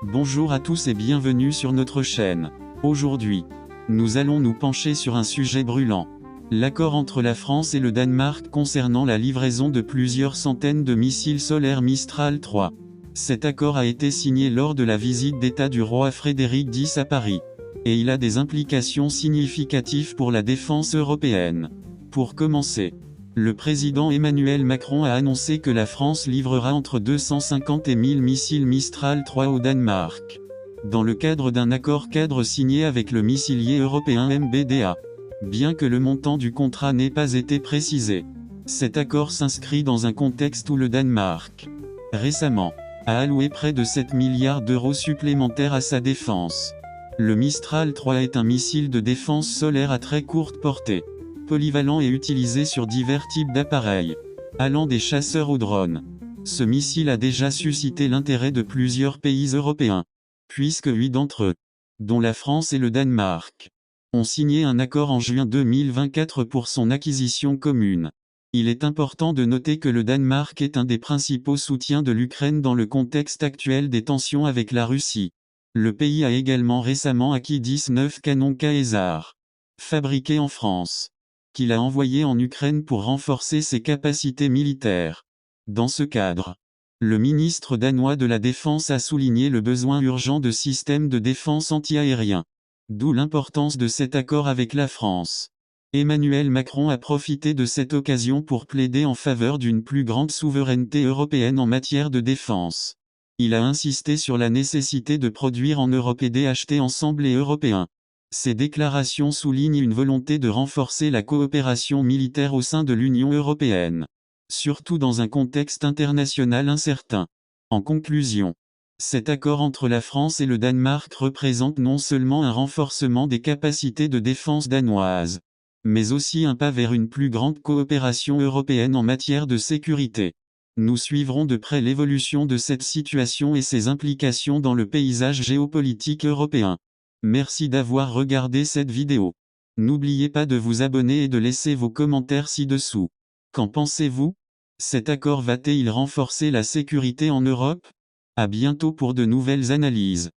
Bonjour à tous et bienvenue sur notre chaîne. Aujourd'hui, nous allons nous pencher sur un sujet brûlant. L'accord entre la France et le Danemark concernant la livraison de plusieurs centaines de missiles solaires Mistral 3. Cet accord a été signé lors de la visite d'État du roi Frédéric X à Paris. Et il a des implications significatives pour la défense européenne. Pour commencer, le président Emmanuel Macron a annoncé que la France livrera entre 250 et 1000 missiles Mistral 3 au Danemark, dans le cadre d'un accord-cadre signé avec le missilier européen MBDA. Bien que le montant du contrat n'ait pas été précisé, cet accord s'inscrit dans un contexte où le Danemark, récemment, a alloué près de 7 milliards d'euros supplémentaires à sa défense. Le Mistral 3 est un missile de défense solaire à très courte portée, polyvalent et utilisé sur divers types d'appareils, allant des chasseurs aux drones. Ce missile a déjà suscité l'intérêt de plusieurs pays européens, puisque 8 d'entre eux, dont la France et le Danemark, ont signé un accord en juin 2024 pour son acquisition commune. Il est important de noter que le Danemark est un des principaux soutiens de l'Ukraine dans le contexte actuel des tensions avec la Russie. Le pays a également récemment acquis 19 canons Caesar, fabriqués en France, qu'il a envoyé en Ukraine pour renforcer ses capacités militaires. Dans ce cadre, le ministre danois de la Défense a souligné le besoin urgent de systèmes de défense anti-aérien, d'où l'importance de cet accord avec la France. Emmanuel Macron a profité de cette occasion pour plaider en faveur d'une plus grande souveraineté européenne en matière de défense. Il a insisté sur la nécessité de produire en Europe et d'acheter ensemble et européen. Ces déclarations soulignent une volonté de renforcer la coopération militaire au sein de l'Union européenne, surtout dans un contexte international incertain. En conclusion, cet accord entre la France et le Danemark représente non seulement un renforcement des capacités de défense danoises, mais aussi un pas vers une plus grande coopération européenne en matière de sécurité. Nous suivrons de près l'évolution de cette situation et ses implications dans le paysage géopolitique européen. Merci d'avoir regardé cette vidéo. N'oubliez pas de vous abonner et de laisser vos commentaires ci-dessous. Qu'en pensez-vous? Cet accord va-t-il renforcer la sécurité en Europe? À bientôt pour de nouvelles analyses.